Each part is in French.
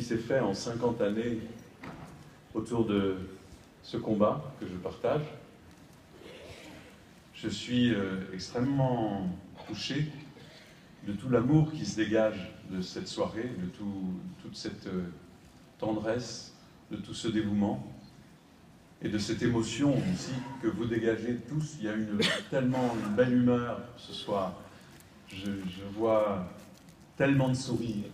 s'est fait en 50 années autour de ce combat que je partage. Je suis extrêmement touché de tout l'amour qui se dégage de cette soirée, de toute cette tendresse, de tout ce dévouement et de cette émotion aussi que vous dégagez tous. Il y a tellement une belle humeur ce soir. Je vois tellement de sourires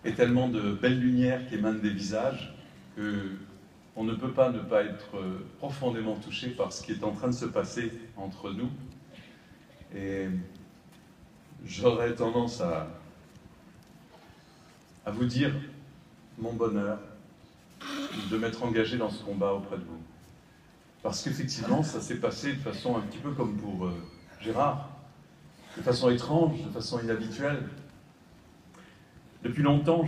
et tellement de belles lumières qui émanent des visages qu'on ne peut pas ne pas être profondément touché par ce qui est en train de se passer entre nous. Et j'aurais tendance à vous dire mon bonheur de m'être engagé dans ce combat auprès de vous. Parce qu'effectivement, ça s'est passé de façon un petit peu comme pour Gérard, de façon étrange, de façon inhabituelle. Depuis longtemps,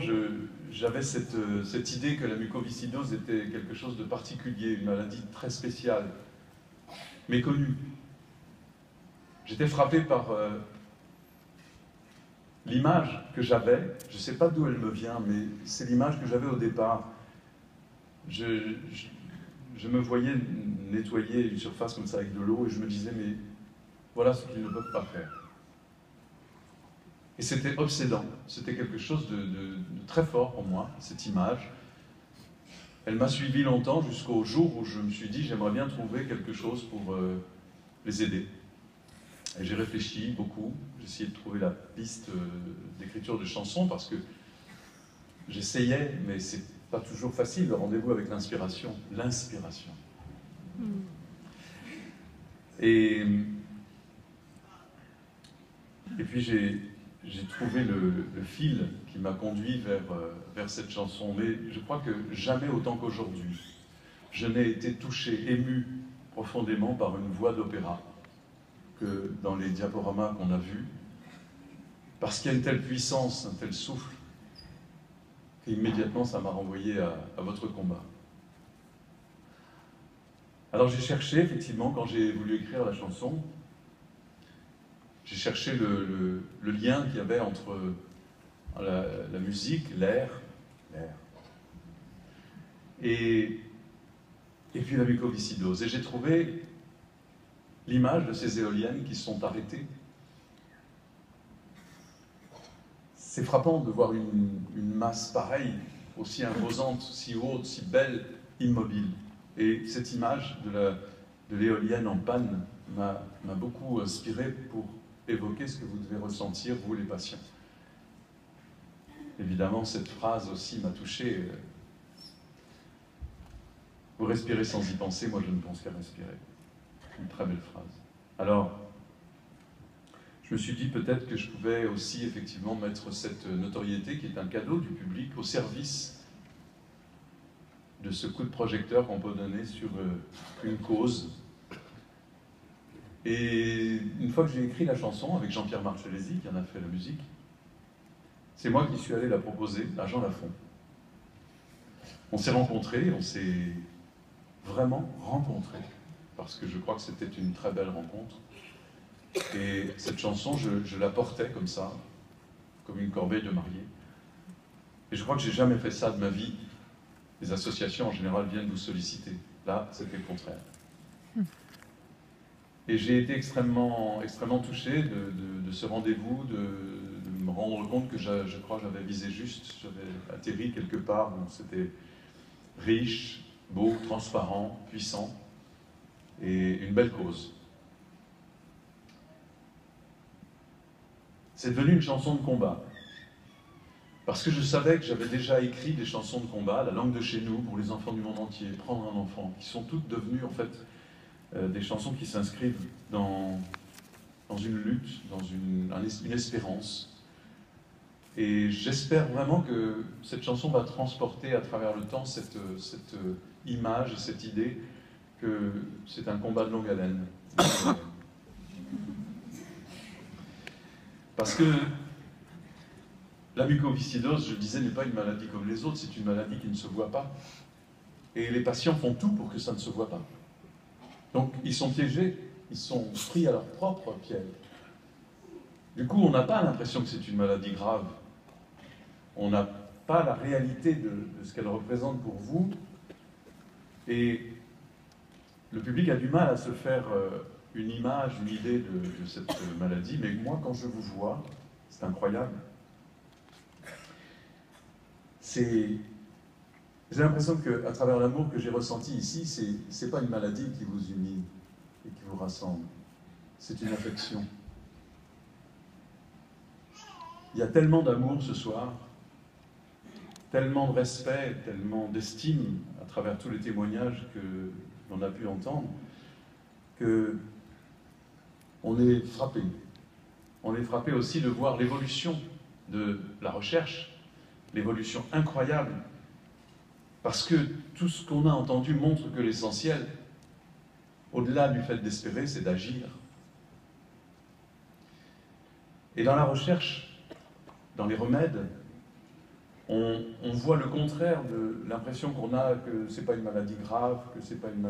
j'avais cette idée que la mucoviscidose était quelque chose de particulier, une maladie très spéciale, méconnue. J'étais frappé par l'image que j'avais, je ne sais pas d'où elle me vient, mais c'est l'image que j'avais au départ. Je me voyais nettoyer une surface comme ça avec de l'eau et je me disais, mais voilà ce qu'ils ne peuvent pas faire. Et c'était obsédant, c'était quelque chose de très fort pour moi, cette image. Elle m'a suivi longtemps jusqu'au jour où je me suis dit, j'aimerais bien trouver quelque chose pour les aider. Et j'ai réfléchi beaucoup, j'ai essayé de trouver la piste d'écriture de chansons parce que j'essayais, mais c'est pas toujours facile, le rendez-vous avec l'inspiration. L'inspiration. Et puis j'ai trouvé le fil qui m'a conduit vers cette chanson. Mais je crois que jamais autant qu'aujourd'hui, je n'ai été touché, ému profondément par une voix d'opéra que dans les diaporamas qu'on a vus, parce qu'il y a une telle puissance, un tel souffle, qu'immédiatement ça m'a renvoyé à votre combat. Alors j'ai cherché, effectivement, quand j'ai voulu écrire la chanson, j'ai cherché le lien qu'il y avait entre la musique, l'air, et puis la mucoviscidose. Et j'ai trouvé l'image de ces éoliennes qui sont arrêtées. C'est frappant de voir une masse pareille, aussi imposante, si haute, si belle, immobile. Et cette image de l'éolienne en panne m'a beaucoup inspiré pour évoquer ce que vous devez ressentir, vous les patients. Évidemment, cette phrase aussi m'a touché. Vous respirez sans y penser, moi je ne pense qu'à respirer. Une très belle phrase. Alors, je me suis dit peut-être que je pouvais aussi effectivement mettre cette notoriété, qui est un cadeau du public, au service de ce coup de projecteur qu'on peut donner sur une cause. Et une fois que j'ai écrit la chanson avec Jean-Pierre Marcellesi, qui en a fait la musique, c'est moi qui suis allé la proposer à Jean Lafont. On s'est rencontrés, on s'est vraiment rencontrés, parce que je crois que c'était une très belle rencontre. Et cette chanson, je la portais comme ça, comme une corbeille de mariée. Et je crois que j'ai jamais fait ça de ma vie. Les associations, en général, viennent vous solliciter. Là, c'était le contraire. Et j'ai été extrêmement touché de ce rendez-vous, de me rendre compte que je crois que j'avais visé juste, j'avais atterri quelque part où c'était riche, beau, transparent, puissant, et une belle cause. C'est devenu une chanson de combat. Parce que je savais que j'avais déjà écrit des chansons de combat, La langue de chez nous, pour les enfants du monde entier, Prendre un enfant, qui sont toutes devenues en fait des chansons qui s'inscrivent dans une lutte, dans une espérance. Et j'espère vraiment que cette chanson va transporter à travers le temps cette image et cette idée que c'est un combat de longue haleine. Parce que la mucoviscidose, je disais, n'est pas une maladie comme les autres, c'est une maladie qui ne se voit pas. Et les patients font tout pour que ça ne se voit pas. Donc ils sont piégés, ils sont pris à leur propre piège. Du coup, on n'a pas l'impression que c'est une maladie grave. On a pas la réalité de ce qu'elle représente pour vous. Et le public a du mal à se faire une image, une idée de cette maladie, mais moi, quand je vous vois, c'est incroyable. J'ai l'impression qu'à travers l'amour que j'ai ressenti ici, c'est pas une maladie qui vous unit et qui vous rassemble, c'est une affection. Il y a tellement d'amour ce soir, tellement de respect, tellement d'estime à travers tous les témoignages que l'on a pu entendre, que on est frappé. On est frappé aussi de voir l'évolution de la recherche, l'évolution incroyable, parce que tout ce qu'on a entendu montre que l'essentiel, au-delà du fait d'espérer, c'est d'agir. Et dans la recherche, dans les remèdes, on voit le contraire de l'impression qu'on a que ce n'est pas une maladie grave, que ce n'est pas une maladie